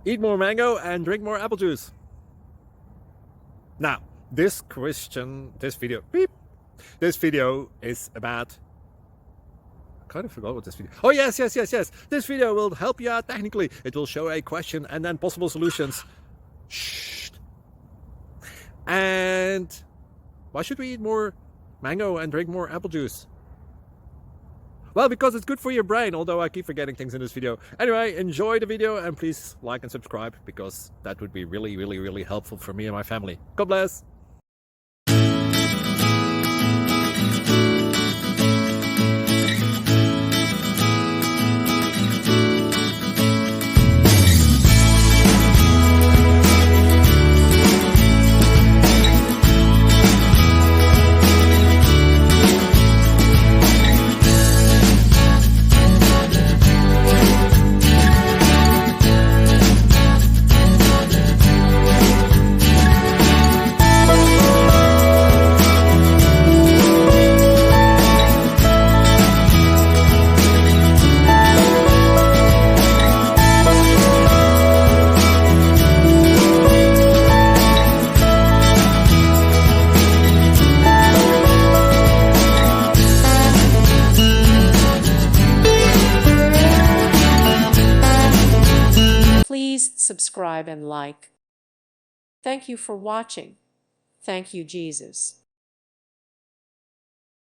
Eat more mango and drink more apple juice. Now, this video is about, I kind of forgot what this video. Oh, yes. This video will help you out technically. It will show a question and then possible solutions. Shh. And why should we eat more mango and drink more apple juice? Well, because it's good for your brain, although I keep forgetting things in this video. Anyway, enjoy the video and please like and subscribe, because that would be really helpful for me and my family. God bless. Please subscribe and like. Thank you for watching. Thank you, Jesus.